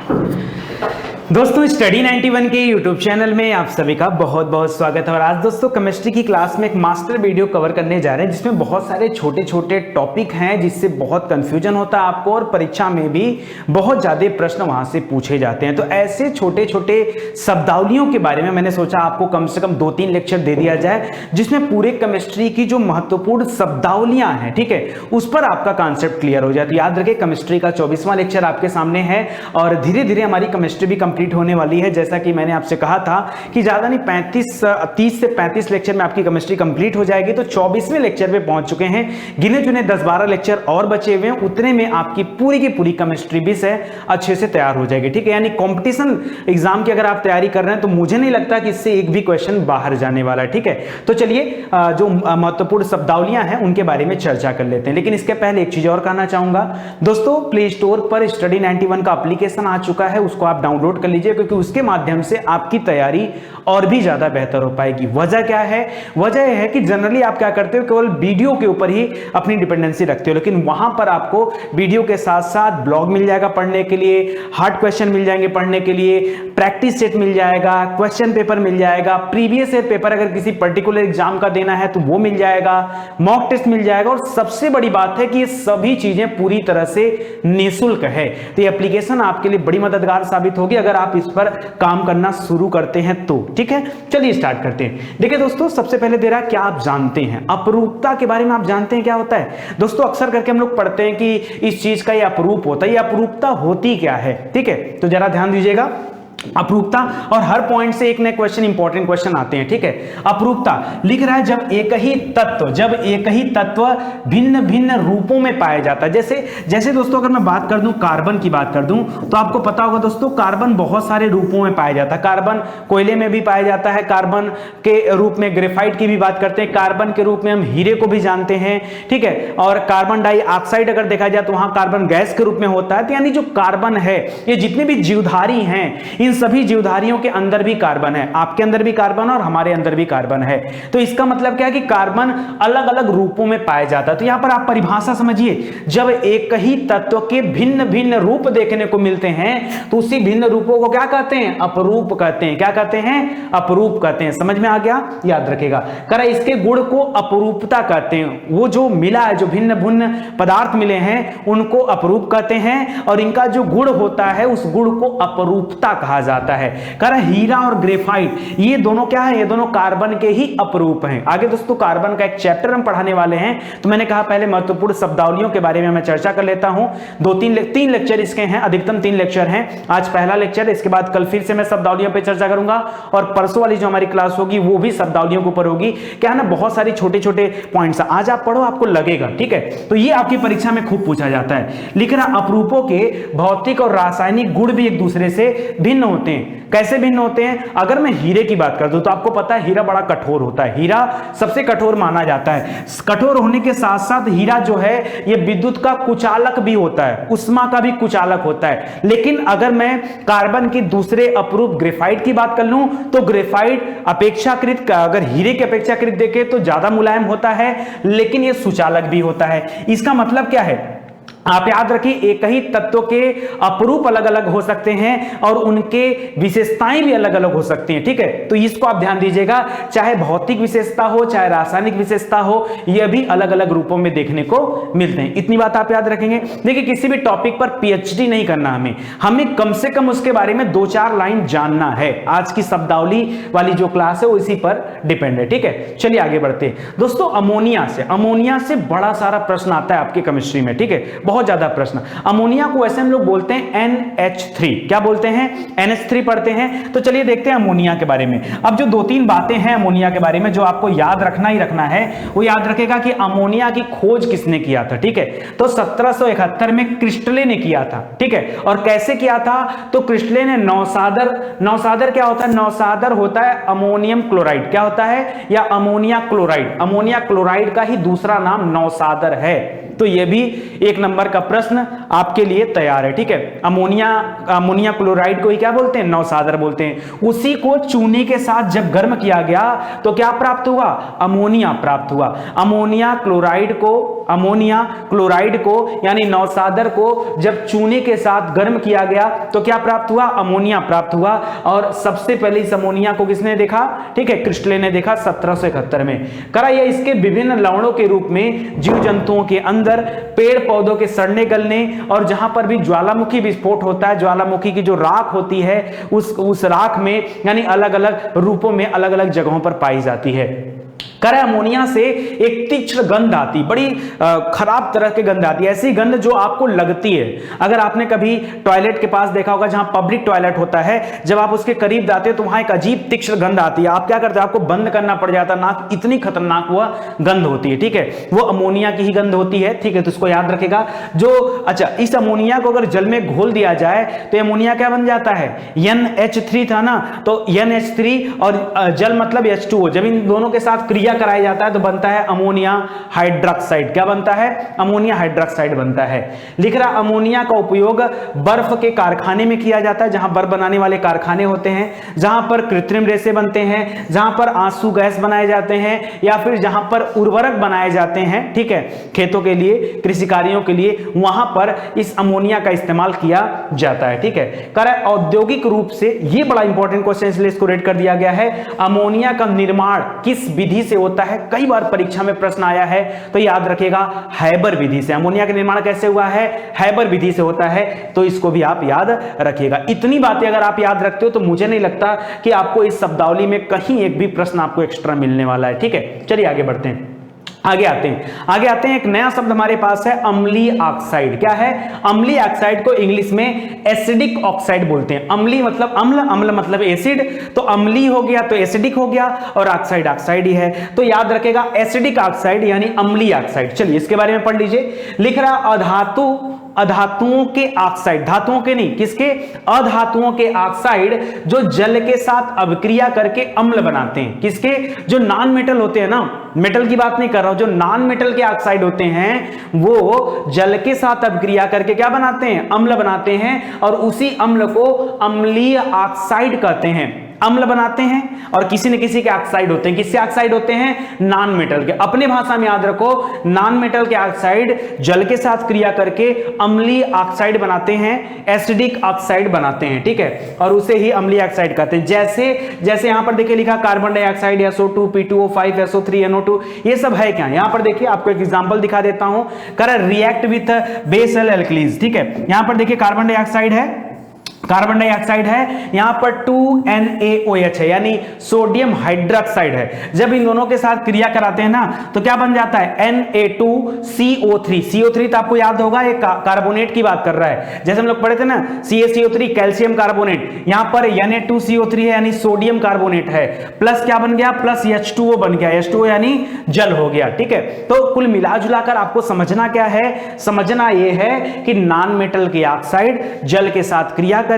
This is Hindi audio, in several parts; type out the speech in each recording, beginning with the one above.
दोस्तों स्टडी 91 के यूट्यूब चैनल में आप सभी का बहुत बहुत स्वागत है। और आज दोस्तों केमिस्ट्री की क्लास में एक मास्टर वीडियो कवर करने जा रहे हैं जिसमें बहुत सारे छोटे छोटे टॉपिक हैं जिससे बहुत कंफ्यूजन होता है आपको और परीक्षा में भी बहुत ज़्यादा प्रश्न वहां से पूछे जाते हैं। तो ऐसे छोटे छोटे शब्दावलियों के बारे में मैंने सोचा आपको कम से कम 2-3 लेक्चर दे दिया जाए जिसमें पूरे केमिस्ट्री की जो महत्वपूर्ण शब्दावलियां हैं, ठीक है, उस पर आपका कॉन्सेप्ट क्लियर हो जाए। तो याद रखिए केमिस्ट्री का 24वां लेक्चर आपके सामने है और धीरे धीरे हमारी केमिस्ट्री भी कंप्लीट होने वाली है। जैसा कि मैंने आपसे कहा था कि ज्यादा नहीं 30 से 35 लेक्चर में आपकी केमिस्ट्री कंप्लीट हो जाएगी। तो 24वें लेक्चर पे पहुंच चुके हैं, गिने चुने 10-12 लेक्चर और बचे हुए हैं, उतने में आपकी पूरी की पूरी केमिस्ट्री भी से अच्छे से तैयार हो जाएगी। ठीक है, यानी कंपटीशन एग्जाम की अगर आप तैयारी कर रहे हैं तो मुझे नहीं लगता कि इससे एक भी क्वेश्चन बाहर जाने वाला है। ठीक है, तो चलिए जो महत्वपूर्ण शब्दावलियां हैं उनके बारे में चर्चा कर लेते हैं। लेकिन इसके पहले एक चीज और कहना चाहूंगा दोस्तों, प्ले स्टोर पर स्टडी 91 का एप्लीकेशन आ चुका है, उसको आप डाउनलोड कर लीजिए क्योंकि उसके माध्यम से आपकी तैयारी और भी ज्यादा बेहतर हो पाएगी। वजह क्या है? वजह यह है कि जनरली आप क्या करते हो, केवल वीडियो के ऊपर ही अपनी डिपेंडेंसी रखते हो, लेकिन वहां पर आपको वीडियो के साथ साथ ब्लॉग मिल जाएगा पढ़ने के लिए, हार्ड क्वेश्चन मिल जाएंगे पढ़ने के लिए, प्रैक्टिस सेट मिल जाएगा, क्वेश्चन पेपर मिल जाएगा, प्रीवियस ईयर पेपर अगर किसी पर्टिकुलर एग्जाम का देना है तो वो मिल जाएगा, मॉक टेस्ट मिल जाएगा और सबसे बड़ी बात है कि ये सभी चीजें पूरी तरह से निःशुल्क है। तो ये एप्लीकेशन आपके लिए बड़ी मददगार साबित होगी अगर आप इस पर काम करना शुरू करते हैं तो। ठीक है, चलिए स्टार्ट करते हैं। देखिए दोस्तों, सबसे पहले दे रहा है क्या आप जानते हैं अपरूपता के बारे में? आप जानते हैं क्या होता है? दोस्तों अक्सर करके हम लोग पढ़ते हैं कि इस चीज का ये अपरूप होता है, ये अपरूपता होती क्या है? ठीक है, तो जरा ध्यान दीजिएगा अपरूपता, और हर पॉइंट से एक नए क्वेश्चन, इंपॉर्टेंट क्वेश्चन आते हैं। ठीक है, अपरूपता लिख रहा है जब एक ही तत्व भिन्न भिन्न रूपों में पाया जाता है। जैसे दोस्तों अगर मैं बात कर दूं, कार्बन की बात कर दूं तो आपको पता होगा दोस्तों कार्बन बहुत सारे रूपों में पाया जाता है। कार्बन कोयले में भी पाया जाता है, कार्बन के रूप में ग्रेफाइट की भी बात करते हैं, कार्बन के रूप में हम हीरे को भी जानते हैं। ठीक है, और कार्बन डाइऑक्साइड अगर देखा जाए तो वहां कार्बन गैस के रूप में होता है। तो यानी जो कार्बन है, ये जितने भी जीवधारी हैं, इन सभी जीवधारियों के अंदर भी कार्बन है, आपके अंदर भी कार्बन और हमारे अंदर भी कार्बन है। तो इसका मतलब क्या है कि कार्बन अलग अलग रूपों में पाया जाता है। तो यहां पर आप परिभाषा समझिए, जब एक ही तत्व के भिन्न भिन्न रूप देखने को मिलते हैं तो उसी भिन्न रूपों को क्या कहते हैं? अपरूप कहते हैं। क्या कहते हैं? अपरूप कहते हैं। समझ में आ गया? याद रखेगा, करा इसके गुण को अपरूपता कहते हैं। वो जो मिला है, जो भिन्न भिन्न पदार्थ मिले हैं उनको अपरूप कहते हैं और इनका जो गुण होता है उस गुण को अपरूपता कहा जाता है। करा हीरा और ग्रेफाइट, ये दोनों क्या है? ये दोनों कार्बन के ही अपरूप हैं। आगे दोस्तों कार्बन का एक चैप्टर हम पढ़ाने वाले हैं, तो मैंने कहा पहले महत्वपूर्ण शब्दावलियों के बारे में मैं चर्चा कर लेता हूं। 3 लेक्चर इसके हैं, अधिकतम 3 लेक्चर हैं। आज पहला लेक्चर, इसके बाद कल फिर से मैं शब्दावलियों पर चर्चा करूंगा और परसों वाली जो हमारी क्लास होगी वो भी शब्दावलियों के ऊपर होगी। क्या है ना, बहुत सारी छोटे छोटे पॉइंट्स आज आप पढ़ो, आपको लगेगा। ठीक है, तो ये आपकी परीक्षा में खूब पूछा जाता है। लिख रहा अपरूपों के भौतिक और रासायनिक गुण भी एक दूसरे से भिन्न होते हैं। कैसे भिन्न होते हैं? अगर मैं हीरे की बात कर दूं तो आपको पता है हीरा बड़ा कठोर होता है, हीरा सबसे कठोर माना जाता है। कठोर होने के साथ साथ हीरा जो है ये विद्युत का कुचालक भी होता है, उष्मा का भी कुचालक होता है। लेकिन अगर मैं कार्बन की दूसरे अपरूप ग्रेफाइट की बात कर लूं तो ग्रेफाइट अपेक्षाकृत, अगर हीरे की अपेक्षाकृत देखें तो ज्यादा मुलायम होता है, लेकिन ये सुचालक भी होता है। इसका मतलब क्या है? आप याद रखिए, एक ही तत्व के अपरूप अलग अलग हो सकते हैं और उनके विशेषताएं भी अलग अलग हो सकती हैं। ठीक है, तो इसको आप ध्यान दीजिएगा, चाहे भौतिक विशेषता हो चाहे रासायनिक विशेषता हो, यह भी अलग अलग रूपों में देखने को मिलते हैं। इतनी बात आप याद रखेंगे। देखिए किसी भी टॉपिक पर पीएचडी नहीं करना, हमें कम से कम उसके बारे में 2-4 लाइन जानना है। आज की शब्दावली वाली जो क्लास है वो इसी पर डिपेंड है। ठीक है, चलिए आगे बढ़ते हैं दोस्तों। अमोनिया से बड़ा सारा प्रश्न आता है आपकी केमिस्ट्री में। ठीक है, बहुत ज्यादा प्रश्न। अमोनिया को ऐसे हम लोग बोलते हैं NH3। क्या बोलते हैं? NH3 पढ़ते हैं। तो चलिए देखते हैं अमोनिया के बारे में। अब जो 2-3 बातें हैं अमोनिया के बारे में जो आपको याद रखना ही रखना है, वो याद रखेगा कि अमोनिया की खोज किसने किया था। ठीक है, तो 1771 में क्रिस्टले ने किया था। ठीक है, और कैसे किया था? तो क्रिस्टले ने नौसादर क्या होता है? नौसादर होता है अमोनियम क्लोराइड। क्या होता है? या अमोनिया क्लोराइड। अमोनिया क्लोराइड का ही दूसरा नाम नौसादर है। तो ये भी एक नंबर का प्रश्न आपके लिए तैयार है। ठीक है, अमोनिया क्लोराइड को ही क्या बोलते हैं, नौसादर बोलते हैं। उसी को चूने के साथ जब गर्म किया गया तो क्या प्राप्त हुआ, अमोनिया प्राप्त हुआ। अमोनिया क्लोराइड को यानी नौसादर को जब चूने के साथ गर्म किया गया तो क्या प्राप्त हुआ, अमोनिया प्राप्त हुआ। और सबसे पहले इस अमोनिया को किसने देखा, ठीक है, क्रिस्टले ने देखा 1771 में। करा यह इसके विभिन्न लवणों के रूप में जीव जंतुओं के अंदर, पेड़ पौधों के सड़ने गलने और जहां पर भी ज्वालामुखी विस्फोट होता है, ज्वालामुखी की जो राख होती है उस राख में यानी अलग अलग रूपों में अलग अलग जगहों पर पाई जाती है। करा अमोनिया से एक तीक्ष्ण गंध आती, बड़ी खराब तरह की गंध आती है, ऐसी गंध जो आपको लगती है। अगर आपने कभी टॉयलेट के पास देखा होगा जहां पब्लिक टॉयलेट होता है, जब आप उसके करीब जाते हो तो वहां एक अजीब तीक्ष्ण गंध आती है। आप क्या करते हो, आपको बंद करना पड़ जाता है नाक, इतनी खतरनाक वह गंध होती है। ठीक है, वो अमोनिया की ही गंध होती है। ठीक है, तो इसको याद रखेगा। अच्छा, इस अमोनिया को अगर जल में घोल दिया जाए तो अमोनिया क्या बन जाता है, NH3 था ना, तो NH3 और जल मतलब H2O, जब इन दोनों के साथ क्रिया कराया जाता है तो बनता है अमोनिया हाइड्रोक्साइड। क्या बनता है, अमोनिया हाइड्रोक्साइड बनता है। लिख रहा, अमोनिया का उपयोग बर्फ के कारखाने में किया जाता है, जहां बर्फ बनाने वाले कारखाने होते हैं, जहां पर कृत्रिम रेसे बनते हैं, जहां पर आंसू गैस बनाए जाते हैं, या फिर जहां पर उर्वरक बनाए जाते हैं, ठीक है, खेतों के लिए, कृषि कार्यों के लिए, वहां पर इस अमोनिया का इस्तेमाल किया जाता है। ठीक है, करें औद्योगिक रूप से, ये बड़ा इंपॉर्टेंट क्वेश्चन इसलिए इसको रेड कर दिया गया है। अमोनिया का निर्माण किस विधि से होता है, कई बार परीक्षा में प्रश्न आया है, तो याद रखिएगा हैबर विधि से। अमोनिया का निर्माण कैसे हुआ है, हैबर विधि से होता है, तो इसको भी आप याद रखिएगा। इतनी बातें अगर आप याद रखते हो तो मुझे नहीं लगता कि आपको इस शब्दावली में कहीं एक भी प्रश्न आपको एक्स्ट्रा मिलने वाला है। ठीक है, चलिए आगे बढ़ते हैं। आगे आते हैं एक नया शब्द हमारे पास है, अम्लीय ऑक्साइड। क्या है, अम्लीय ऑक्साइड को इंग्लिश में एसिडिक ऑक्साइड बोलते हैं। अम्लीय मतलब अम्ल, अम्ल मतलब एसिड, तो अम्लीय हो गया तो एसिडिक हो गया, और ऑक्साइड ऑक्साइड ही है, तो याद रखेगा एसिडिक ऑक्साइड यानी अम्लीय ऑक्साइड। चलिए इसके बारे में पढ़ लीजिए। लिख रहा, अधातुओं के ऑक्साइड, धातुओं के नहीं, किसके, अधातुओं के ऑक्साइड जो जल के साथ अभिक्रिया करके अम्ल बनाते हैं। किसके, जो नॉन मेटल होते हैं ना, मेटल की बात नहीं कर रहा हूं, जो नॉन मेटल के ऑक्साइड होते हैं वो जल के साथ अभिक्रिया करके क्या बनाते हैं, अम्ल बनाते हैं, और उसी अम्ल को अम्लीय ऑक्साइड कहते हैं। अम्ल बनाते हैं और किसी न किसी के ऑक्साइड होते हैं। किससे ऑक्साइड होते हैं, नॉन मेटल के। अपने भाषा में याद रखो, नॉन मेटल के ऑक्साइड जल के साथ क्रिया करके अम्लीय ऑक्साइड बनाते हैं, एसिडिक ऑक्साइड बनाते हैं। ठीक है, और उसे ही अम्लीय ऑक्साइड कहते हैं। जैसे यहां पर देखिए लिखा carbon dioxide, SO2, P2O5, SO3, NO2, ये सब है क्या, यहां पर देखिए आपको एक एग्जांपल दिखा देता हूं। कर रिएक्ट विथ बेसल एल्कलीज। ठीक है, यहां पर देखिए कार्बन डाइऑक्साइड है, कार्बन डाइऑक्साइड है, यहां पर 2NaOH है यानी सोडियम हाइड्रोक्साइड है। जब इन दोनों के साथ क्रिया कराते हैं ना तो क्या बन जाता है, Na2CO3। CO3 तो आपको याद होगा एक कार्बोनेट की बात कर रहा है, जैसे हम लोग पढ़े थे ना CaCO3 कैल्शियम कार्बोनेट, यहां पर Na2CO3 है यानी सोडियम कार्बोनेट है, प्लस क्या बन गया, प्लस H2O बन गया, H2O यानी जल हो गया। ठीक है, तो कुल मिला जुलाकर आपको समझना क्या है, समझना यह है कि नॉन मेटल के ऑक्साइड जल के साथ क्रिया करके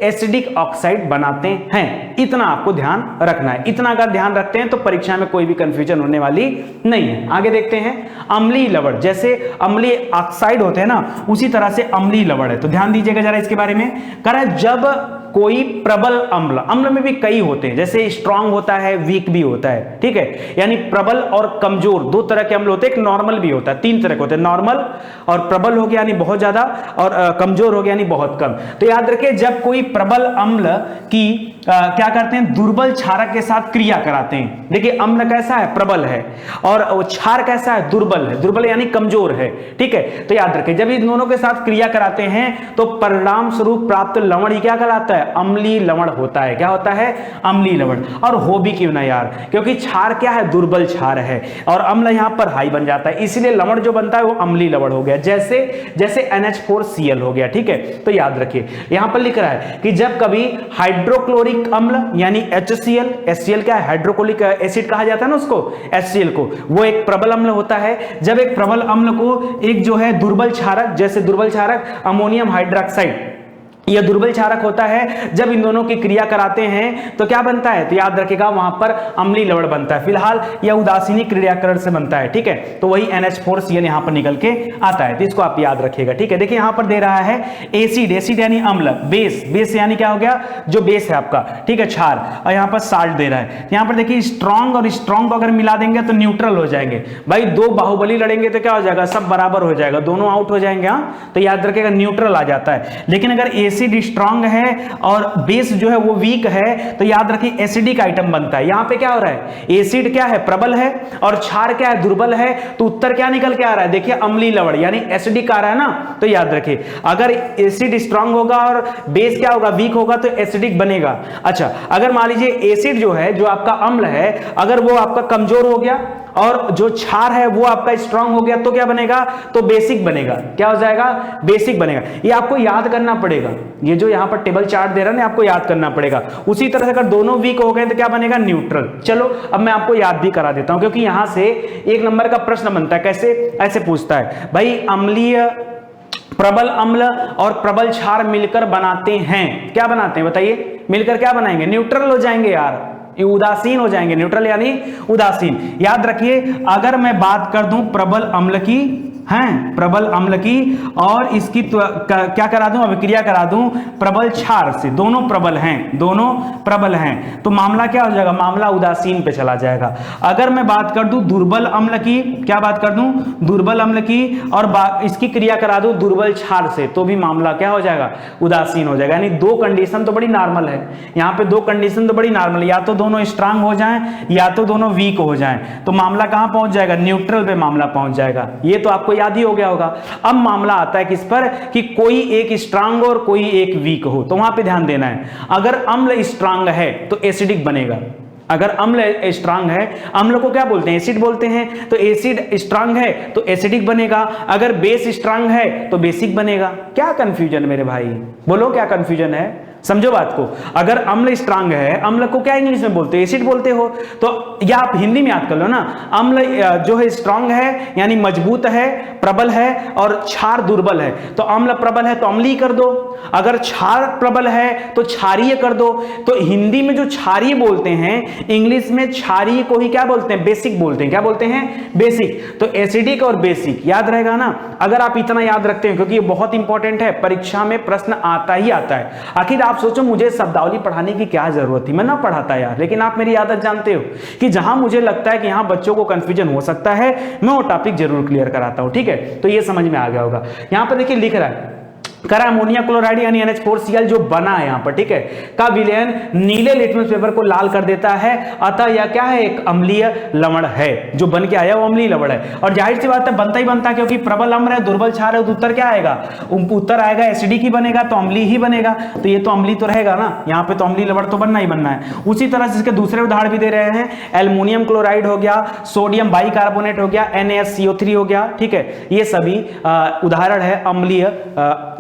एसिडिक ऑक्साइड बनाते हैं। इतना आपको ध्यान रखना है। इतना अगर ध्यान रखते हैं तो परीक्षा में कोई भी कंफ्यूजन होने वाली नहीं है। आगे देखते हैं, अम्लीय लवण। जैसे अम्लीय ऑक्साइड होते हैं ना, उसी तरह से अम्लीय लवण है, तो ध्यान दीजिएगा जरा इसके बारे में। करा, जब कोई प्रबल अम्ल, अम्ल में भी कई होते हैं, जैसे स्ट्रांग होता है, वीक भी होता है। ठीक है, यानी प्रबल और कमजोर दो तरह के अम्ल होते हैं, एक नॉर्मल भी होता है, तीन तरह के होते हैं, नॉर्मल और प्रबल हो गया यानी बहुत ज्यादा, और कमजोर हो गया यानी बहुत कम। तो याद रखिए, जब कोई प्रबल अम्ल की क्या करते हैं, दुर्बल क्षारक के साथ क्रिया कराते हैं। देखिए अम्ल कैसा है, प्रबल है, और क्षार कैसा है, दुर्बल है, दुर्बल यानी कमजोर है। ठीक है, तो याद रखिए जब इन दोनों के साथ क्रिया कराते हैं तो परिणाम स्वरूप प्राप्त लवण ही क्या कहलाता है, अम्लीय लवण होता है। क्या होता है, अम्लीय लवण। और हो भी क्यों ना यार, क्योंकि क्षार क्या है, दुर्बल क्षार है, और अम्ल यहां पर हाई बन जाता है, इसलिए लवण जो बनता है वो अम्लीय लवण हो गया, जैसे NH4Cl हो गया। ठीक है, तो याद रखिए यहां पर लिख रहा है कि जब कभी हाइड्रोक्लोरिक अम्ल यानी HCl, HCl क्या है, हाइड्रोक्लोरिक एसिड कहा जाता है ना उसको, HCl को, वो एक प्रबल अम्ल होता है। जब एक प्रबल अम्ल को एक जो है दुर्बल क्षारक, जैसे दुर्बल क्षारक अमोनियम हाइड्रोक्साइड यह दुर्बल क्षारक होता है। जब इन दोनों की क्रिया कराते हैं तो क्या बनता है, तो याद रखिएगा वहां पर अम्लीय लवण बनता है। फिलहाल यह उदासीनी क्रियाकरण से बनता है, ठीक है। तो वही NH4Cl यहां पर निकल के आता है, तो इसको आप याद रखिएगा, ठीक है। देखिए यहां पर दे रहा है एसिड, एसिड यानी अम्ल, बेस, बेस यानी क्या हो गया, जो बेस है आपका, ठीक है, क्षार, और यहां पर साल्ट दे रहा है। यहां पर देखिए स्ट्रॉन्ग और स्ट्रॉन्ग को अगर मिला देंगे तो न्यूट्रल हो जाएंगे। भाई दो बाहुबली लड़ेंगे तो क्या हो जाएगा, सब बराबर हो जाएगा, दोनों आउट हो जाएंगे, हाँ, तो याद रखिएगा न्यूट्रल आ जाता है। लेकिन अगर एसिड स्ट्रॉन्ग है और बेस जो है वो वीक है तो याद रखिए एसिडिक आइटम बनता है। यहां पे क्या हो रहा है, एसिड क्या है, प्रबल है, और क्षार क्या है, दुर्बल है, तो उत्तर क्या निकल के आ रहा है, देखिए अम्लीय लवण यानी एसिडिक आ रहा है ना। तो याद रखिए अगर एसिड स्ट्रॉन्ग होगा और बेस क्या होगा, वीक होगा, तो एसिडिक बनेगा। अच्छा, अगर मान लीजिए एसिड जो है, जो आपका अम्ल है, अगर वो आपका कमजोर हो गया और जो क्षार है वो आपका स्ट्रांग हो गया तो क्या बनेगा, तो बेसिक बनेगा। क्या हो जाएगा, बेसिक बनेगा। ये आपको याद करना पड़ेगा, ये जो यहां पर टेबल चार्ट दे रहा है ना, आपको याद करना पड़ेगा। उसी तरह से अगर दोनों वीक हो गए तो क्या बनेगा, न्यूट्रल। चलो अब मैं आपको याद भी करा देता हूं, क्योंकि यहां से एक नंबर का प्रश्न बनता है। कैसे, ऐसे पूछता है भाई, अम्लीय प्रबल अम्ल और प्रबल क्षार मिलकर बनाते हैं, क्या बनाते हैं बताइए, मिलकर क्या बनाएंगे, न्यूट्रल हो जाएंगे यार, ये उदासीन हो जाएंगे। न्यूट्रल यानी उदासीन। याद रखिए अगर मैं बात कर दूं प्रबल अम्ल की, हैं, प्रबल अम्ल की, और इसकी क्या करा दूं, अभिक्रिया करा दूं प्रबल क्षार से, दोनों प्रबल हैं, दोनों प्रबल हैं, तो मामला क्या हो जाएगा, मामला उदासीन पे चला जाएगा। अगर मैं बात कर दूं दुर्बल अम्ल की, क्या बात कर दूं, दुर्बल अम्ल की, और इसकी क्रिया करा दूं दुर्बल क्षार से, तो भी मामला क्या हो जाएगा, उदासीन हो जाएगा। यानी दो कंडीशन तो बड़ी नॉर्मल है, यहां पे दो कंडीशन तो बड़ी नॉर्मल है, या तो दोनों स्ट्रांग हो जाएं या तो दोनों वीक हो जाएं, तो मामला कहां पहुंच जाएगा, न्यूट्रल पे मामला पहुंच जाएगा। ये तो आपको याद ही हो गया होगा। अब मामला आता है किस पर, कि कोई एक स्ट्रांग और कोई एक वीक हो, तो वहां पे ध्यान देना है। अगर अम्ल स्ट्रांग है तो एसिडिक बनेगा, अगर अम्ल स्ट्रांग है, अम्ल को क्या बोलते हैं, एसिड बोलते हैं, तो एसिड स्ट्रांग है तो एसिडिक बनेगा। अगर बेस स्ट्रांग है तो बेसिक बनेगा। क्या कंफ्यूजन मेरे भाई, बोलो क्या कंफ्यूजन है, समझो बात को। अगर अम्ल स्ट्रांग है, अम्ल को क्या इंग्लिश में बोलते हो, एसिड बोलते हो, तो या आप हिंदी में याद कर लो ना, अम्ल जो है स्ट्रांग है यानी मजबूत है, प्रबल है, और क्षार दुर्बल है, तो अम्ल प्रबल है तो अम्लीय कर दो, अगर क्षार प्रबल है तो क्षारीय कर दो। तो हिंदी में जो क्षारीय बोलते हैं, इंग्लिश में क्षारीय को ही क्या बोलते हैं, बेसिक बोलते हैं। क्या बोलते हैं, बेसिक। तो एसिडिक और बेसिक याद रहेगा ना, अगर आप इतना याद रखते हैं, क्योंकि ये बहुत इंपॉर्टेंट है, परीक्षा में प्रश्न आता ही आता है। आखिर आप सोचो मुझे शब्दावली पढ़ाने की क्या जरूरत थी, मैं ना पढ़ाता यार, लेकिन आप मेरी आदत जानते हो कि जहां मुझे लगता है कि यहां बच्चों को कंफ्यूजन हो सकता है, मैं वो टॉपिक जरूर क्लियर कराता हूं, ठीक है। तो ये समझ में आ गया होगा। यहां पर देखिए लिख रहा है करा अमोनिया क्लोराइड यानी NH4Cl जो बना है यहां पर, ठीक है, का विलयन नीले लिटमस पेपर को लाल कर देता है, अतः यह क्या है, एक अम्लीय लवण है, जो बन के आया वो अम्लीय लवण है। और जाहिर सी बात है बनता ही बनता है, क्योंकि प्रबल अम्ल है, दुर्बल क्षार है, तो उत्तर क्या आएगा, उत्तर आएगा एसिडिक ही बनेगा, तो अम्लीय ही बनेगा, तो ये तो अम्लीय तो रहेगा ना, यहाँ पे तो अम्लीय लवण तो बनना ही बनना है। उसी तरह से इसके दूसरे उदाहरण भी दे रहे हैं, एल्युमिनियम क्लोराइड हो गया, सोडियम बाइकार्बोनेट हो गया, NaSCO3 हो गया, ठीक है, ये सभी उदाहरण है अम्लीय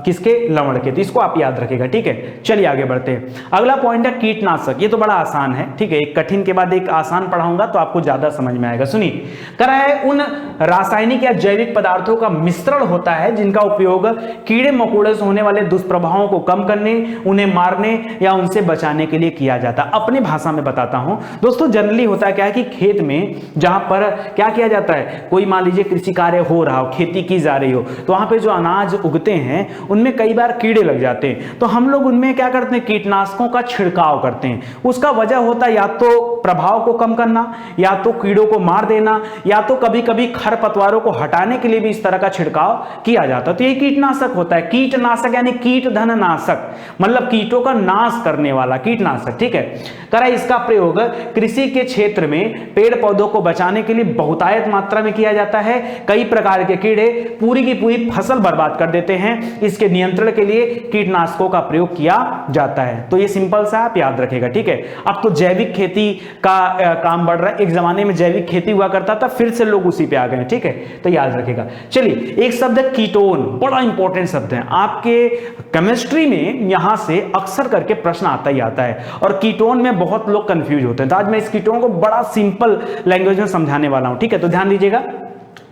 किसके, लवण के, तो इसको आप याद रखिएगा, ठीक है। चलिए आगे बढ़ते हैं। अगला पॉइंट है कीटनाशक। ये तो बड़ा आसान है, ठीक है, एक कठिन के बाद एक आसान पढ़ाऊंगा तो आपको ज्यादा समझ में आएगा। सुनिए, करा है उन रासायनिक या जैविक पदार्थों का मिश्रण होता है जिनका उपयोग कीड़े मकोड़े से होने वाले दुष्प्रभावों को कम करने, उन्हें मारने या उनसे बचाने के लिए किया जाता है। अपनी भाषा में बताता हूं दोस्तों, जनरली होता है क्या है कि खेत में जहां पर क्या किया जाता है, कोई मान लीजिए कृषि कार्य हो रहा हो, खेती की जा रही हो, तो वहां पे जो अनाज उगते हैं उनमें कई बार कीड़े लग जाते हैं, तो हम लोग उनमें क्या करते हैं, कीटनाशकों का छिड़काव करते हैं। उसका वजह होता है या तो प्रभाव को कम करना, या तो कीड़ों को मार देना, या तो कभी कभी खरपतवारों को हटाने के लिए भी इस तरह का छिड़काव किया जाता है, तो ये कीटनाशक होता है। कीटनाशक यानी कीट धन नाशक, मतलब कीटों का नाश करने वाला कीटनाशक, ठीक है। करा इसका प्रयोग कृषि के क्षेत्र में पेड़ पौधों को बचाने के लिए बहुतायत मात्रा में किया जाता है। कई प्रकार के कीड़े पूरी की पूरी फसल बर्बाद कर देते हैं, इसके नियंत्रण के लिए कीटनाशकों का प्रयोग किया जाता है। तो ये सिंपल सा आप याद रखेगा, ठीक है। अब तो जैविक खेती का काम बढ़ रहा है, एक जमाने में जैविक खेती हुआ करता था, फिर से लोग उसी पे आ गए, ठीक है, तो याद रखेगा। चलिए, एक शब्द है कीटोन, बड़ा इंपॉर्टेंट शब्द है, आपके केमिस्ट्री में यहां से अक्सर करके प्रश्न आता ही आता है, और कीटोन में बहुत लोग कंफ्यूज होते हैं, तो आज मैं इस कीटोन को बड़ा सिंपल लैंग्वेज में समझाने वाला हूं, ठीक है, तो ध्यान दीजिएगा।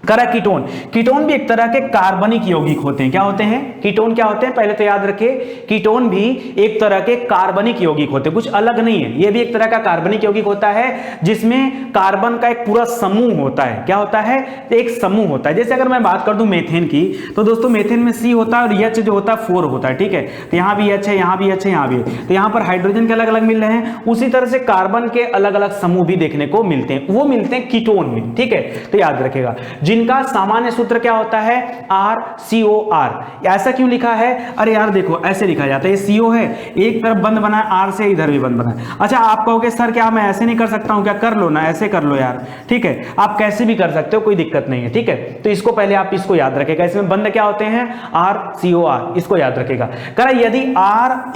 करा कीटोन। कीटोन भी एक तरह के कार्बनिक यौगिक होते हैं। क्या होते हैं? कीटोन क्या होते हैं पहले तो याद रखिए। कीटोन भी एक तरह के कार्बनिक यौगिक होते हैं, कुछ अलग नहीं है। ये भी एक तरह का कार्बनिक यौगिक होता है जिसमें कार्बन का एक पूरा समूह होता है। क्या होता है? एक समूह होता है। जैसे अगर मैं बात कर दूं मेथेन की, तो दोस्तों मेथेन में C होता है और H जो होता है 4 होता है। ठीक है, तो यहां भी H है, यहां भी H है, यहां भी है। तो यहां पर हाइड्रोजन के अलग अलग मिल रहे हैं। उसी तरह से कार्बन के अलग अलग समूह भी देखने को मिलते हैं, वो मिलते हैं कीटोन में। ठीक है, तो याद रखेगा जिनका सामान्य सूत्र क्या होता है? RCOR। ऐसा क्यों लिखा है? अरे यार देखो ऐसे लिखा जाता है, ये CO है, एक तरफ बंद बना है, R से इधर भी बंद बना है। अच्छा आप कहोगे सर क्या मैं ऐसे नहीं कर सकता हूं क्या? कर लो ना, ऐसे कर लो यार। ठीक है, आप कैसे भी कर सकते हो, कोई दिक्कत नहीं है। ठीक है, तो इसको पहले आप इसको याद रखेगा। इसमें बंद क्या होते हैं? RCOR, इसको याद रखेगा। करा यदि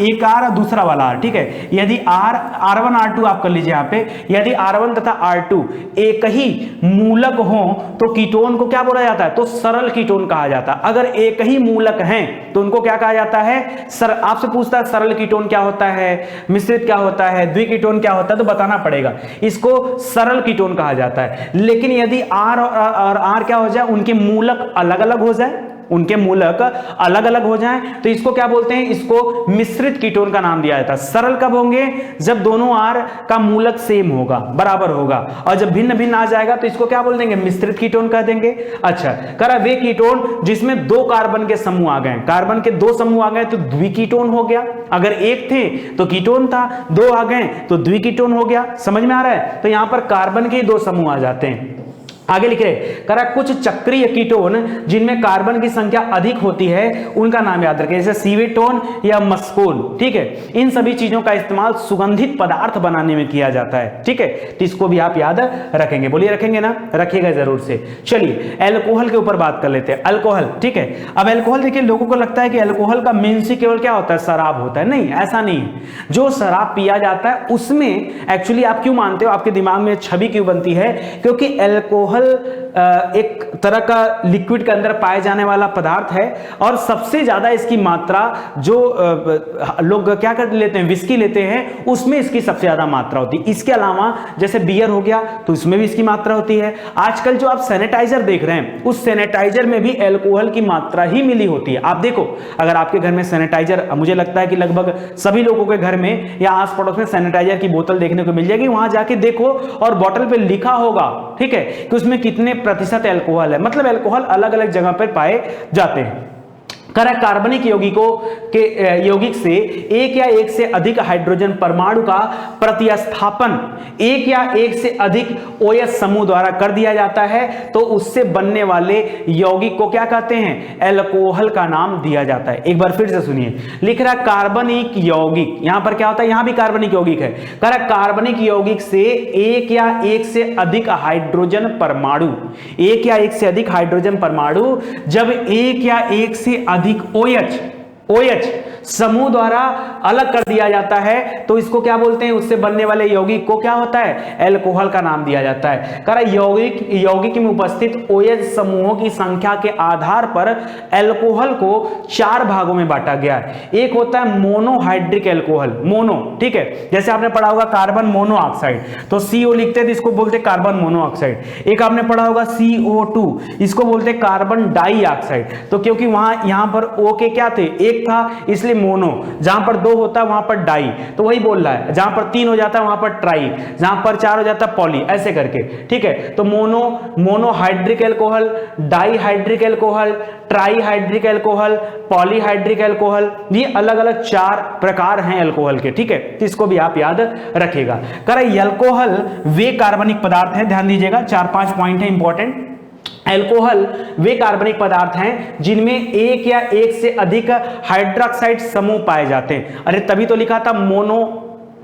एक R और दूसरा वाला R, ठीक है, यदि R1 R2 आप कर लीजिए यहाँ पे, यदि R1 तथा R2 एक ही मूलक हो तो कीटोन को क्या बोला जाता है? तो सरल कीटोन कहा जाता है। अगर एक ही मूलक हैं तो उनको क्या कहा जाता है? आपसे पूछता है सरल कीटोन क्या होता है, मिश्रित क्या होता है, द्विकीटोन क्या होता है, तो बताना पड़ेगा। इसको सरल कीटोन कहा जाता है। लेकिन यदि R और R क्या हो जाए, उनके मूलक अलग अलग हो जाए, उनके मूलक अलग अलग हो जाएं, तो इसको क्या बोलते हैं? इसको मिश्रित कीटोन का नाम दिया जाता है। सरल कब होंगे? जब दोनों R का मूलक सेम होगा, बराबर होगा, और जब भिन्न भिन्न आ जाएगा तो इसको क्या बोल देंगे? मिश्रित कीटोन कह देंगे। अच्छा, करा वे कीटोन जिसमें 2 कार्बन के समूह आ गए, कार्बन के 2 समूह आ गए तो द्विकीटोन हो गया। अगर एक थे तो कीटोन था, 2 आ गए तो द्विकीटोन हो गया। समझ में आ रहा है? तो यहां पर कार्बन के 2 समूह आ जाते हैं। आगे लिखे करा कुछ चक्रीय कीटोन जिनमें कार्बन की संख्या अधिक होती है उनका नाम याद रखें, जैसे सीवेटोन या मस्कोन। ठीक है, इन सभी चीजों का इस्तेमाल सुगंधित पदार्थ बनाने में किया जाता है। ठीक है, तो इसको भी आप याद रखेंगे। बोलिए रखेंगे ना? रखिएगा जरूर से। चलिए अल्कोहल के ऊपर बात कर लेते हैं। अल्कोहल, ठीक है, अब अल्कोहल देखिए लोगों को लगता है कि अल्कोहल का मीन्स ही केवल क्या होता है? शराब होता है। नहीं, ऐसा नहीं है। जो शराब पिया जाता है उसमें एक्चुअली आप क्यों मानते हो, आपके दिमाग में छवि क्यों बनती है? क्योंकि अल्कोहल एक तरह का लिक्विड के अंदर पाए जाने वाला पदार्थ है और सबसे ज्यादा इसकी मात्रा जो लोग क्या कर लेते हैं, विस्की लेते हैं, उसमें इसकी सबसे ज्यादा मात्रा होती है। इसके अलावा जैसे बियर हो गया तो इसमें भी इसकी मात्रा होती है। आजकल जो आप सैनिटाइजर देख रहे हैं उस सैनिटाइजर में भी अल्कोहल की मात्रा ही मिली होती है। आप देखो अगर आपके घर में सैनिटाइजर, मुझे लगता है कि लगभग सभी लोगों के घर में या आस पड़ोस में सैनिटाइजर की बोतल देखने को मिल जाएगी, वहां जाके देखो और बोतल पे लिखा होगा, ठीक है, कि उसमें कितने प्रतिशत अल्कोहल है। मतलब अल्कोहल अलग अलग जगह पर पाए जाते हैं। कार्बनिक यौगिकों के यौगिक से एक या एक से अधिक हाइड्रोजन परमाणु का प्रतिस्थापन एक या एक से अधिक OH समूह द्वारा कर दिया जाता है तो उससे बनने वाले यौगिक को क्या कहते हैं? अल्कोहल का नाम दिया जाता है। एक बार फिर से सुनिए, लिख रहा कार्बनिक यौगिक, यहां पर क्या होता है? यहां भी कार्बनिक यौगिक है। कह रहा कार्बनिक यौगिक से एक या एक से अधिक हाइड्रोजन परमाणु, एक या एक से अधिक हाइड्रोजन परमाणु जब एक या एक से अधिक OH समूह द्वारा अलग कर दिया जाता है तो इसको क्या बोलते हैं? उससे बनने वाले यौगिक को क्या होता है? अल्कोहल का नाम दिया जाता है। कह रहा यौगिक में उपस्थित OH समूहों की संख्या के आधार पर अल्कोहल को 4 भागों में बांटा गया है। एक होता है मोनोहाइड्रिक अल्कोहल, मोनो, ठीक है, जैसे आपने पढ़ा होगा कार्बन मोनोऑक्साइड, तो CO लिखते हैं तो इसको बोलते कार्बन मोनोऑक्साइड। एक आपने पढ़ा होगा CO2, इसको बोलते कार्बन डाइऑक्साइड। तो क्योंकि यहां पर O के क्या थे? एक था, इसलिए मोनो। जहां पर 2 होता है वहां पर डाई, तो वही बोल रहा है। जहां पर 3 हो जाता है वहां पर ट्राई, जहां पर 4 हो जाता है पॉली, ऐसे करके। ठीक है, तो monohydric alcohol, dihydric alcohol, trihydric alcohol, polyhydric alcohol, ये अलग अलग 4 प्रकार हैं अल्कोहल के। ठीक है, तो इसको भी आप याद रखिएगा। अल्कोहल वे कार्बनिक पदार्थ हैं, ध्यान दीजिएगा, 4-5 पॉइंट है इंपॉर्टेंट। अल्कोहल वे कार्बनिक पदार्थ हैं जिनमें एक या एक से अधिक हाइड्रोक्साइड समूह पाए जाते हैं। अरे तभी तो लिखा था मोनो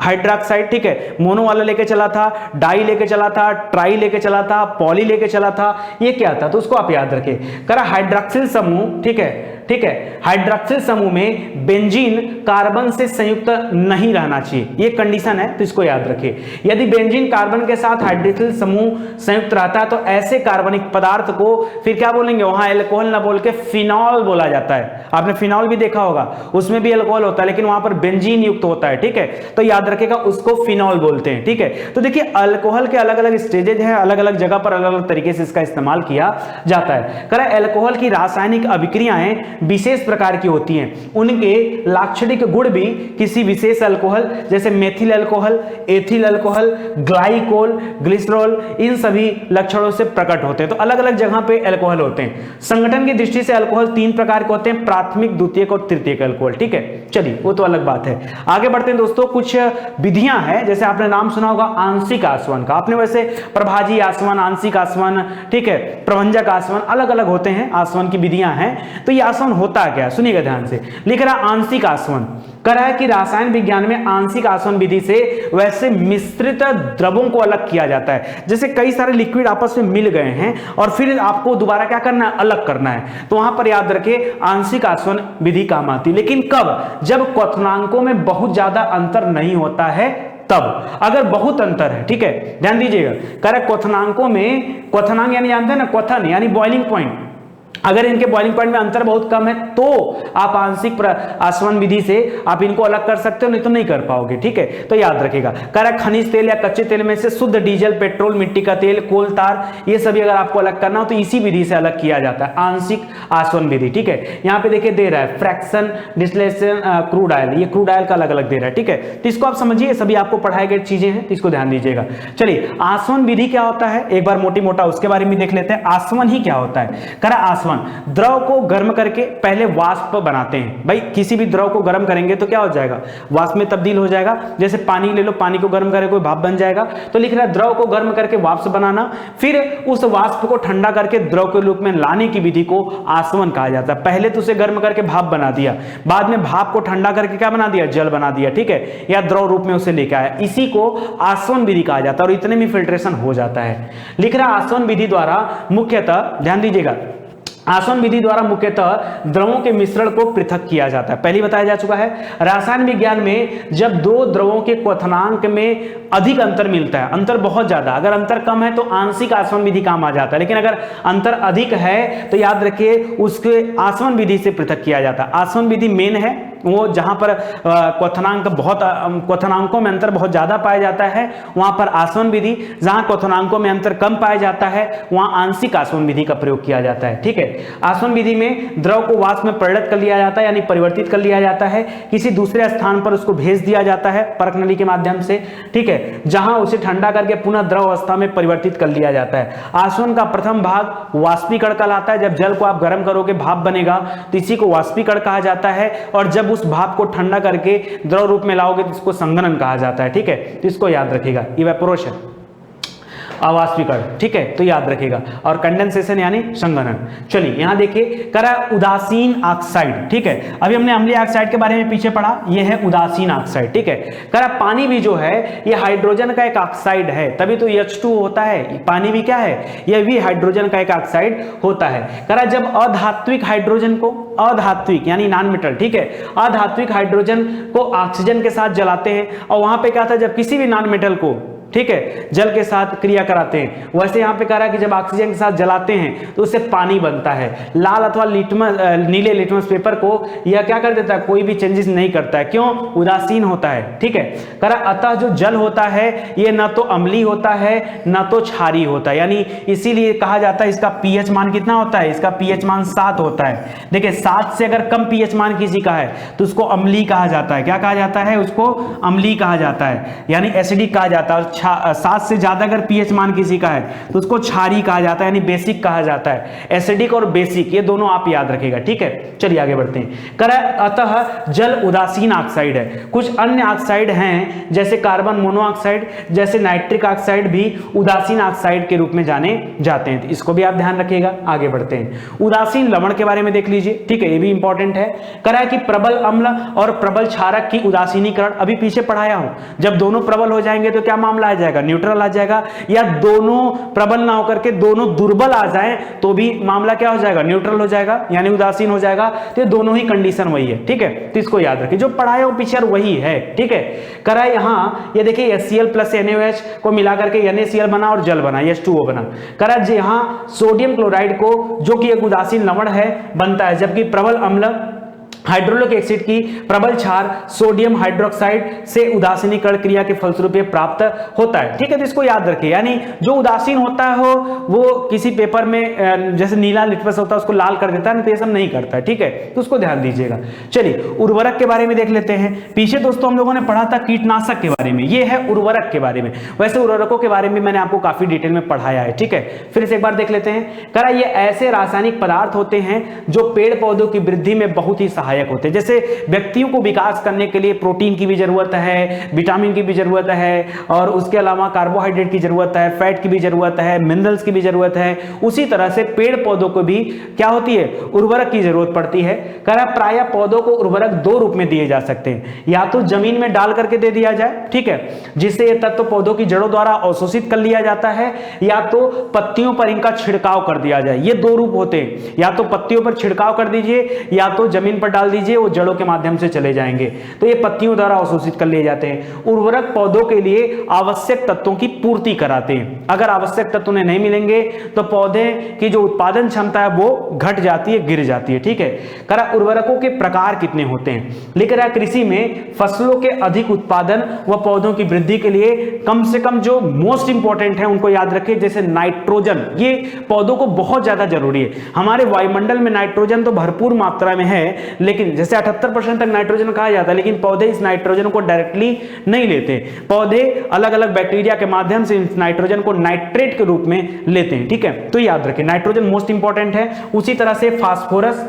हाइड्रोक्साइड, ठीक है, मोनो वाला लेके चला था, डाई लेके चला था, ट्राई लेके चला था, पॉली लेके चला था, ये क्या था? तो उसको आप याद रखें। करा हाइड्रोक्सिल समूह, ठीक है, ठीक है। हाइड्रॉक्सिल समूह में बेंजीन कार्बन से संयुक्त नहीं रहना चाहिए, ये कंडीशन है, तो इसको याद रखिए। यदि बेंजीन कार्बन के साथ हाइड्रॉक्सिल समूह संयुक्त रहता है तो ऐसे कार्बनिक पदार्थ को फिर क्या बोलेंगे, वहां अल्कोहल ना बोल के फिनॉल बोला जाता है। आपने फिनॉल भी देखा होगा, उसमें भी अल्कोहल होता है लेकिन वहां पर बेंजीन युक्त होता है, ठीक है, तो याद रखिएगा उसको फिनॉल बोलते हैं, ठीक है। तो देखिए अल्कोहल के अलग अलग स्टेजेज हैं, अलग अलग जगह पर अलग अलग तरीके से इसका इस्तेमाल किया जाता है। करा अल्कोहल की रासायनिक अभिक्रियाएं विशेष प्रकार की होती हैं, उनके लाक्षणिक गुण भी किसी विशेष अल्कोहल जैसे methyl alcohol, ethyl alcohol, glycol, glycerol, इन सभी लक्षणों से प्रकट होते हैं। तो अलग अलग जगह पे अल्कोहल होते हैं। संगठन की दृष्टि से अल्कोहल 3 प्रकार के होते हैं, प्राथमिक, द्वितीयक और तृतीयक अल्कोहल, ठीक है। चलिए वो तो अलग बात है। आगे बढ़ते हैं दोस्तों, कुछ विधियां हैं, जैसे आपने नाम सुना होगा आंशिक आसवन का, आपने वैसे प्रभाजी आसवन, आंशिक आसवन, ठीक है, प्रभंजक आसवन, अलग अलग होते हैं आसवन की विधियां हैं। तो ये आसवन होता क्या, सुनिएगा ध्यान से। लिख रहा आंशिक आसवन, कह रहा है कि रासायन विज्ञान में आंशिक आसवन विधि से वैसे मिश्रित द्रवों को अलग किया जाता है, जैसे कई सारे लिक्विड आपस में मिल गए हैं और फिर आपको दोबारा क्या करना है, अलग करना है, तो वहां पर याद रखिए आंशिक आसवन विधि काम आती है। लेकिन कब, जब क्वथनांकों में बहुत ज्यादा अंतर नहीं होता है तब। अगर बहुत अंतर है, ठीक है, ध्यान दीजिएगा, कह रहा है क्वथनांकों में, क्वथनांक यानी जानते हैं ना, क्वथन यानी बॉइलिंग पॉइंट, अगर इनके बॉइलिंग पॉइंट में अंतर बहुत कम है तो आप आंशिक आसवन विधि से आप इनको अलग कर सकते हो, नहीं तो नहीं कर पाओगे, ठीक है। तो याद रखिएगा, कह रहा है खनिज तेल या कच्चे तेल में से शुद्ध डीजल, पेट्रोल, मिट्टी का तेल, कोल, तार, ये सभी अगर आपको अलग करना हो तो इसी विधि से अलग किया जाता है, आंशिक आसवन विधि, ठीक है। यहाँ पे देखिए दे रहा है फ्रैक्शन, डिस्टिलेशन, क्रूड ऑयल, ये क्रूड ऑयल का अलग अलग दे रहा है, ठीक है। तो इसको आप समझिए, सभी आपको पढ़ाई गई चीजें हैं, तो इसको ध्यान दीजिएगा। चलिए आसवन विधि क्या होता है, एक बार मोटी मोटा उसके बारे में देख लेते हैं। आसवन ही क्या होता है, कह रहा आसवन द्रव को गर्म करके पहले वाष्प बनाते हैं। भाई किसी भी द्रव को गर्म करेंगे तो क्या हो जाएगा, वाष्प में तब्दील हो जाएगा। जैसे पानी ले लो, पानी को गर्म करके कोई भाप बन जाएगा, तो लिख रहा है द्रव को गर्म करके वाष्प बनाना, फिर उस वाष्प को ठंडा करके द्रव के रूप में लाने की विधि को आसवन कहा जाता है। पहले तो उसे गर्म करके भाप बना दिया, बाद में भाप को ठंडा करके क्या बना दिया, जल बना दिया, ठीक है, या द्रव रूप में उसे लेकर आया, इसी को आसवन विधि कहा जाता है और इतने में फिल्ट्रेशन हो जाता है। लिख रहा आसवन विधि द्वारा मुख्यतः, ध्यान दीजिएगा, आसवन विधि द्वारा मुख्यतः द्रवों के मिश्रण को पृथक किया जाता है। पहले बताया जा चुका है, रासायन विज्ञान में जब दो द्रवों के क्वथनांक में अधिक अंतर मिलता है, अंतर बहुत ज्यादा, अगर अंतर कम है तो आंशिक आसवन विधि काम आ जाता है, लेकिन अगर अंतर अधिक है तो याद रखिए उसके आसवन विधि से पृथक किया जाता है। आसवन विधि मेन है वो जहां पर क्वथनांक बहुत, क्वथनांकों में अंतर बहुत ज्यादा पाया जाता है वहां पर आसवन विधि, जहां क्वथनांकों में अंतर कम पाया जाता है वहां आंशिक आसवन विधि का प्रयोग किया जाता है, ठीक है। आसवन विधि में द्रव को वाष्प में परिणत कर लिया जाता है, यानी परिवर्तित कर लिया जाता है, किसी दूसरे स्थान पर उसको भेज दिया जाता है परख नली के माध्यम से, ठीक है, जहां उसे ठंडा करके पुनः द्रव अवस्था में परिवर्तित कर लिया जाता है। आसवन का प्रथम भाग वाष्पीकरण कहलाता है, जब जल को आप गर्म करोगे भाप बनेगा तो इसी को वाष्पीकरण कहा जाता है, और जब उस भाप को ठंडा करके द्रव रूप में लाओगे तो इसको संघनन कहा जाता है, ठीक है। तो इसको याद रखिएगा, इवेपोरेशन, अवाष्पीकरण, ठीक है, तो याद रखिएगा, और कंडेंसेशन यानी संघनन। चलिए यहां देखिए, करा उदासीन ऑक्साइड, ठीक है, अभी हमने अम्लीय ऑक्साइड के बारे में पीछे पढ़ा, ये है उदासीन ऑक्साइड, ठीक है। करा पानी भी जो है ये हाइड्रोजन का एक ऑक्साइड है, तभी तो H2 होता है, पानी भी क्या है, यह भी हाइड्रोजन का एक ऑक्साइड होता है। करा जब अधात्विक हाइड्रोजन को, अधात्विक यानी नॉन मेटल, ठीक है, अधात्विक हाइड्रोजन को ऑक्सीजन के साथ जलाते हैं, और वहां पे क्या था, जब किसी भी नॉन मेटल को, ठीक है, जल के साथ क्रिया कराते हैं, वैसे यहां पे कह रहा है कि जब ऑक्सीजन के साथ जलाते हैं तो उससे पानी बनता है। लाल अथवा लिटमस, नीले लिटमस पेपर को यह क्या कर देता है, कोई भी चेंजेस नहीं करता है, क्यों, उदासीन होता है, ठीक है। कह रहा अतः जो जल होता है ये न तो अम्लीय होता है न तो क्षारीय होता है, यानी इसीलिए कहा जाता है इसका पीएच मान कितना होता है, इसका पीएच मान 7 होता है। देखिए 7 से अगर कम पीएच मान किसी का है तो उसको अम्लीय कहा जाता है, क्या कहा जाता है, उसको अम्लीय कहा जाता है, यानी एसिडिक कहा जाता है। 7 से ज्यादा अगर पीएच मान किसी का है तो उसको क्षारीय कहा जाता है, यानी बेसिक कहा जाता है। एसिडिक और बेसिक ये दोनों आप याद रखिएगा, ठीक है। चलिए आगे बढ़ते हैं। कह रहा है अतः जल उदासीन ऑक्साइड है। कुछ अन्य ऑक्साइड हैं जैसे कार्बन मोनोऑक्साइड, जैसे नाइट्रिक ऑक्साइड भी उदासीन ऑक्साइड के रूप में जाने जाते हैं, तो इसको भी आप ध्यान रखिएगा। आगे बढ़ते हैं, उदासीन लवण के बारे में देख लीजिए, ठीक है, ये भी इंपॉर्टेंट है। कह रहा है कि प्रबल अम्ल और प्रबल क्षारक की उदासीनीकरण, अभी पीछे पढ़ाया हूं, जब दोनों प्रबल हो जाएंगे तो क्या मामला आ जाएगा, न्यूट्रल आ जाएगा, या दोनों प्रबल ना होकर के दोनों दुर्बल आ जाएं तो भी मामला क्या हो जाएगा, न्यूट्रल हो जाएगा, यानी उदासीन हो जाएगा। तो दोनों ही कंडीशन वही है, ठीक है। तो इसको याद रखिए, जो पढ़ाया वो पिक्चर वही है, ठीक है। करा यहां ये देखिए HCl प्लस NaOH को मिला करके NaCl बना और जल बना, H2O बना। करा यहां सोडियम क्लोराइड को, जो कि एक उदासीन लवण है, बनता है, जबकि प्रबल अम्ल हाइड्रोक्लोरिक एसिड की प्रबल क्षार सोडियम हाइड्रोक्साइड से उदासीनीकरण क्रिया के फलस्वरूप प्राप्त होता है, ठीक है। तो इसको याद रखिए, यानी जो उदासीन होता है वो किसी पेपर में जैसे नीला लिटमस होता है उसको लाल कर देता है, तो ये सब नहीं करता है, ठीक है। तो उसको ध्यान दीजिएगा। चलिए उर्वरक के बारे में देख लेते हैं। पीछे दोस्तों हम लोगों ने पढ़ा था कीटनाशक के बारे में, ये है उर्वरक के बारे में। वैसे उर्वरकों के बारे में मैंने आपको काफी डिटेल में पढ़ाया है, ठीक है। फिर से एक बार देख लेते हैं। करा ये ऐसे रासायनिक पदार्थ होते हैं जो पेड़ पौधों की वृद्धि में बहुत ही सहायक होते हैं। जैसे व्यक्तियों को विकास करने के लिए प्रोटीन की भी जरूरत है, विटामिन की भी जरूरत है, और उसके अलावा कार्बोहाइड्रेट की जरूरत है, फैट की भी जरूरत है, मिनरल्स की भी जरूरत है। उसी तरह से पेड़ पौधों को भी क्या होती है, उर्वरक की जरूरत पड़ती है। प्राय पौधों को उर्वरक दो रूप में दिए जा सकते हैं, या तो जमीन में डाल करके दे दिया जाए, ठीक है, जिससे ये तत्व पौधों की जड़ों द्वारा अवशोषित कर लिया जाता है, या तो पत्तियों पर इनका छिड़काव कर दिया जाए। ये दो रूप होते हैं, या तो पत्तियों पर छिड़काव कर दीजिए, या तो जमीन पर डाल दीजिए, वो जड़ों के माध्यम से चले जाएंगे, तो ये पत्तियों द्वारा अवशोषित कर लिए जाते हैं। उर्वरक पौधों के लिए आवश्यक तत्वों की पूर्ति कराते हैं। अगर आवश्यक तत्व उन्हें नहीं मिलेंगे तो पौधे की जो उत्पादन क्षमता है वो घट जाती है, गिर जाती है, ठीक है। करा उर्वरकों के प्रकार कितने होते हैं, लिख रहा है कृषि में फसलों के अधिक उत्पादन व पौधों की वृद्धि के लिए कम से कम जो मोस्ट इंपॉर्टेंट है उनको याद रखिए। जैसे नाइट्रोजन, ये पौधों को बहुत ज्यादा जरूरी है। हमारे वायुमंडल में नाइट्रोजन तो भरपूर मात्रा में है, लेकिन जैसे 78% तक नाइट्रोजन कहा जाता है, लेकिन पौधे इस नाइट्रोजन को डायरेक्टली नहीं लेते। पौधे अलग अलग बैक्टीरिया के माध्यम से इस नाइट्रोजन को नाइट्रेट के रूप में लेते हैं, ठीक है। तो याद रखिए नाइट्रोजन मोस्ट इंपॉर्टेंट है। उसी तरह से फास्फोरस,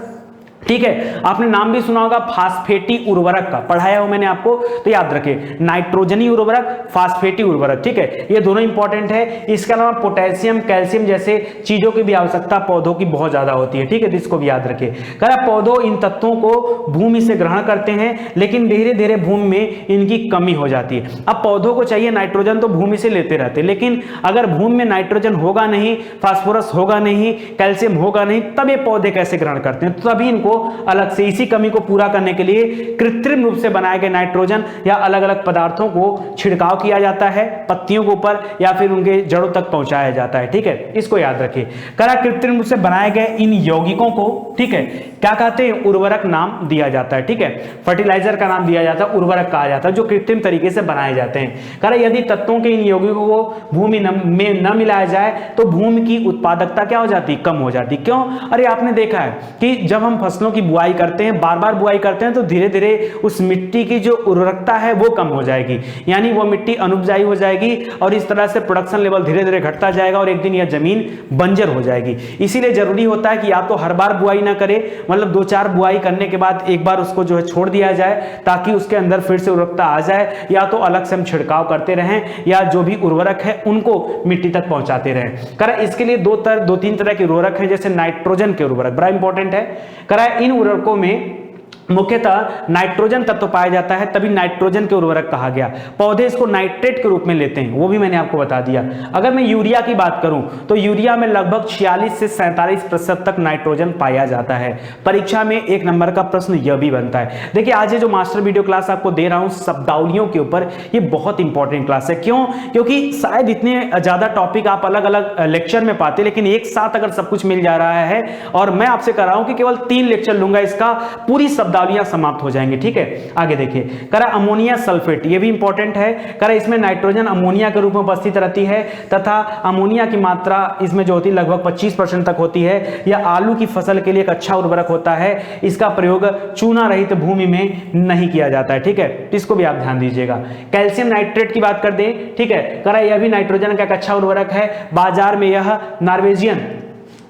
ठीक है, आपने नाम भी सुना होगा फास्फेटी उर्वरक का, पढ़ाया हो मैंने आपको, तो याद रखिए नाइट्रोजनी उर्वरक, फास्फेटी उर्वरक, ठीक है, ये दोनों इंपॉर्टेंट है। इसके अलावा पोटेशियम, कैल्शियम जैसे चीजों की भी आवश्यकता पौधों की बहुत ज्यादा होती है, ठीक है, तो इसको भी याद रखिए। कहा पौधों इन तत्वों को भूमि से ग्रहण करते हैं, लेकिन धीरे धीरे भूमि में इनकी कमी हो जाती है। अब पौधों को चाहिए नाइट्रोजन तो भूमि से लेते रहते, लेकिन अगर भूमि में नाइट्रोजन होगा नहीं, फास्फोरस होगा नहीं, कैल्शियम होगा नहीं, तब ये पौधे कैसे ग्रहण करते हैं, तो तभी इनको अलग से इसी कमी को पूरा करने के लिए कृत्रिम रूप से बनाए गए नाइट्रोजन या अलग अलग पदार्थों को छिड़काव किया जाता है पत्तियों के ऊपर, या फिर उनके जड़ों तक पहुंचाया जाता है, ठीक है। इसको याद रखिए। करा कृत्रिम रूप से बनाए गए इन यौगिकों को, ठीक है, क्या कहते हैं, उर्वरक नाम दिया जाता है, ठीक है। फर्टिलाइजर का नाम दिया जाता है, उर्वरक कहा जाता है, जो कृत्रिम तरीके से बनाए जाते हैं। करा यदि तत्वों के इन यौगिकों को भूमि में न मिलाया जाए तो भूमि की उत्पादकता क्या हो जाती, कम हो जाती। क्यों, अरे आपने देखा है कि जब हम फसलों की बुआई करते हैं, बार बार बुआई करते हैं, तो धीरे धीरे उस मिट्टी की जो उर्वरकता है वो कम हो जाएगी, यानी वो मिट्टी अनुपजाई हो जाएगी, और इस तरह से प्रोडक्शन लेवल धीरे धीरे घटता जाएगा और एक दिन यह जमीन बंजर हो जाएगी। इसीलिए जरूरी होता है कि या तो हर बार बुआई ना करे, मतलब 2-4 बुआई करने के बाद एक बार उसको जो है छोड़ दिया जाए, ताकि उसके अंदर फिर से उर्वरकता आ जाए, या तो अलग से हम छिड़काव करते रहें, या जो भी उर्वरक है उनको मिट्टी तक पहुंचाते रहें। करा इसके लिए 2-3 तरह के उर्वरक हैं, जैसे नाइट्रोजन के उर्वरक बड़ा इंपॉर्टेंट है। करा इन उर्वरकों में मुख्यतः नाइट्रोजन तत्व पाया जाता है, तभी नाइट्रोजन के उर्वरक कहा गया। पौधे इसको नाइट्रेट के रूप में लेते हैं, वो भी मैंने आपको बता दिया। अगर मैं यूरिया की बात करूं तो यूरिया में लगभग 46 से 47% तक नाइट्रोजन पाया जाता है। परीक्षा में 1 नंबर का प्रश्न यह भी बनता है। देखिए आज ये जो मास्टर वीडियो क्लास आपको दे रहा हूं शब्दावलियों के ऊपर, ये बहुत इंपॉर्टेंट क्लास है। क्यों, क्योंकि शायद इतने ज्यादा टॉपिक आप अलग अलग लेक्चर में पाते, लेकिन एक साथ अगर सब कुछ मिल जा रहा है, और मैं आपसे कर रहा हूं कि केवल 3 लेक्चर लूंगा, इसका पूरी शब्दावलियां समाप्त हो जाएंगी, ठीक है। आगे देखिए, करा अमोनिया सल्फेट, ये भी इंपॉर्टेंट है। करा इसमें नाइट्रोजन अमोनिया के रूप में उपस्थित रहती है, तथा अमोनिया की मात्रा इसमें जो होती है लगभग 25% तक होती है। यह आलू की फसल के लिए एक अच्छा उर्वरक होता है। इसका प्रयोग चूना रहित भूमि में नहीं किया जाता है, ठीक है, इसको भी आप ध्यान दीजिएगा। कैल्शियम नाइट्रेट की बात कर दें, ठीक है, करा यह भी नाइट्रोजन का एक अच्छा उर्वरक है। बाजार में यह नॉर्वेजियन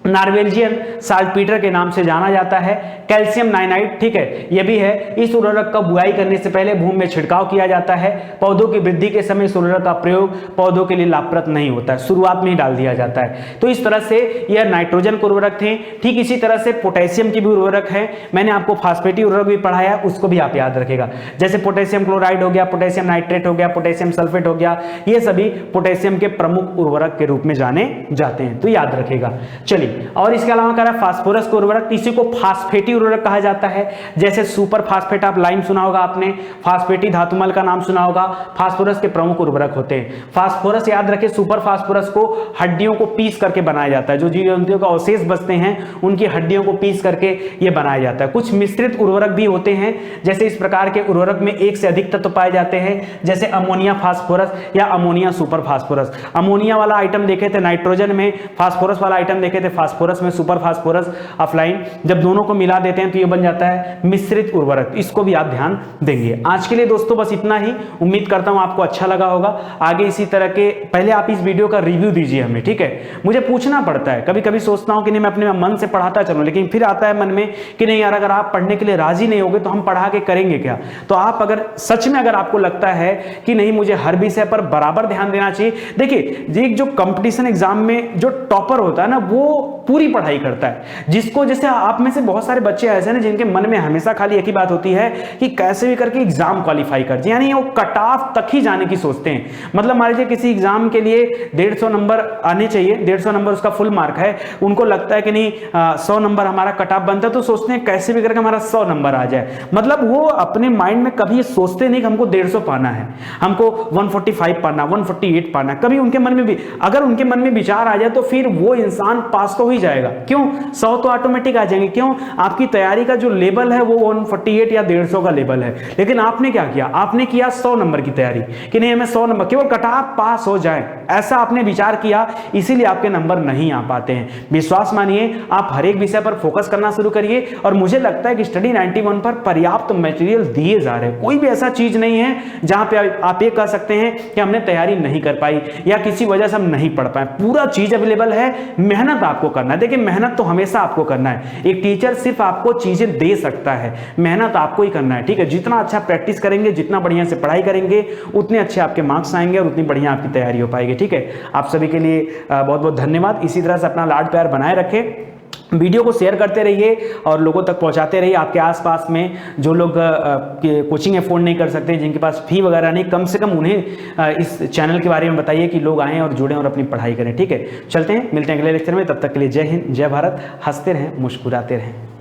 नॉर्वेजियन साल्टपीटर के नाम से जाना जाता है। कैल्शियम नाइनाइड, ठीक है, यह भी है। इस उर्वरक का बुआई करने से पहले भूमि में छिड़काव किया जाता है। पौधों की वृद्धि के समय इस उर्वरक का प्रयोग पौधों के लिए लाभप्रद नहीं होता है, शुरुआत में ही डाल दिया जाता है। तो इस तरह से यह नाइट्रोजन के उर्वरक थे। ठीक इसी तरह से पोटेशियम की भी उर्वरक है। मैंने आपको फास्फेटी उर्वरक भी पढ़ाया, उसको भी आप याद रखेगा। जैसे पोटेशियम क्लोराइड हो गया, पोटेशियम नाइट्रेट हो गया, पोटेशियम सल्फेट हो गया, ये सभी पोटेशियम के प्रमुख उर्वरक के रूप में जाने जाते हैं, तो याद रखेगा। चलिए, और इसके अलावा कह रहा है फास्फोरस का उर्वरक, इसी को फास्फेटी उर्वरक कहा जाता है। जैसे सुपर फास्फेट, आप लाइम सुना होगा आपने, फास्फेटी धातुमल का नाम सुना होगा। फास्फोरस के प्रमुख उर्वरक होते हैं। फास्फोरस याद रखें, सुपर फास्फोरस को हड्डियों को पीस करके बनाया जाता है। जो जीव जंतुओं का अवशेष बचते हैं उनकी हड्डियों को पीस करके यह बनाया जाता है। कुछ मिश्रित उर्वरक भी होते हैं, जैसे इस प्रकार के उर्वरक में एक से अधिक तत्व पाए जाते हैं, जैसे अमोनिया फास्फोरस या अमोनिया सुपर फास्फोरस। अमोनिया वाला आइटम देखे थे नाइट्रोजन में, फास्फोरस वाला आइटम देखे थे फास्फोरस में, सुपर फास्फोरस ऑफलाइन। जब दोनों को मिला देते हैं तो ये बन जाता है मिश्रित उर्वरक। इसको भी आप ध्यान देंगे। आज के लिए दोस्तों बस इतना ही। उम्मीद करता हूं आपको अच्छा लगा होगा। आगे इसी तरह के, पहले आप इस वीडियो का रिव्यू दीजिए हमें, ठीक है। मुझे पूछना पड़ता है, कभी कभी सोचता हूं कि नहीं मैं अपने मन से पढ़ाता चलूं, लेकिन फिर आता है मन में कि नहीं यार, अगर आप पढ़ने के लिए राजी नहीं होगे तो हम पढ़ा के करेंगे क्या। तो आप अगर सच में अगर आपको लगता है कि नहीं मुझे हर विषय पर बराबर ध्यान देना चाहिए, देखिए जो कंपटीशन एग्जाम में जो टॉपर होता है ना, वो पूरी पढ़ाई करता है। जिसको, जैसे आप में से बहुत सारे बच्चे ऐसे हैं जिनके मन में हमेशा खाली एक ही बात होती है कि कैसे भी करके एग्जाम क्वालिफाई कर जाए, यानी वो कट ऑफ तक ही जाने की सोचते हैं। मतलब मान लीजिए किसी एग्जाम के लिए 150 नंबर आने चाहिए, 150 नंबर उसका फुल मार्क है, उनको लगता है कि नहीं 100 नंबर हमारा कट ऑफ बनता है, तो सोचते हैं कैसे भी करके हमारा 100 नंबर आ जाए। मतलब वो अपने माइंड में कभी सोचते नहीं कि हमको 150 पाना है, हमको 145 पाना, 148 पाना। कभी उनके मन में भी, अगर उनके मन में विचार आ जाए तो फिर वो इंसान पास तो ही जाएगा। क्यों? 100 तो ऑटोमेटिक आ जाएंगे। क्यों? आपकी तैयारी का जो लेवल है वो 148 या 150 का लेवल है। लेकिन आपने क्या किया? आपने किया 100 नंबर की तैयारी कि नहीं हमें 100 नंबर केवल कट ऑफ पास हो जाए, ऐसा आपने विचार किया, इसीलिए आपके नंबर नहीं आ पाते हैं। विश्वास मानिए, आप हर एक विषय पर फोकस करना शुरू करिए और मुझे लगता है कि स्टडी 91 पर पर्याप्त मटेरियल दिए जा रहे हैं। कोई भी ऐसा चीज नहीं है जहां पे आप ये कह सकते हैं कि हमने तैयारी नहीं कर पाई या किसी वजह से हम नहीं पढ़ पाए। पूरा चीज अवेलेबल है, मेहनत आपको करना है। देखिए मेहनत तो हमेशा आपको करना है। एक टीचर सिर्फ आपको चीजें दे सकता है, मेहनत आपको ही करना है, ठीक है। जितना अच्छा प्रैक्टिस करेंगे, जितना बढ़िया से पढ़ाई करेंगे, उतने अच्छे आपके मार्क्स आएंगे और उतनी बढ़िया आपकी तैयारी हो पाएगी, ठीक है। आप सभी के लिए बहुत बहुत धन्यवाद। इसी तरह से अपना लाड प्यार बनाए रखें, वीडियो को शेयर करते रहिए और लोगों तक पहुंचाते रहिए। आपके आसपास में जो लोग कोचिंग अफोर्ड नहीं कर सकते, जिनके पास फी वगैरह नहीं, कम से कम उन्हें इस चैनल के बारे में बताइए कि लोग आएँ और जुड़ें और अपनी पढ़ाई करें, ठीक है। चलते हैं, मिलते हैं अगले लेक्चर में। तब तक के लिए जय हिंद, जय भारत। हंसते रहें, मुस्कुराते रहें।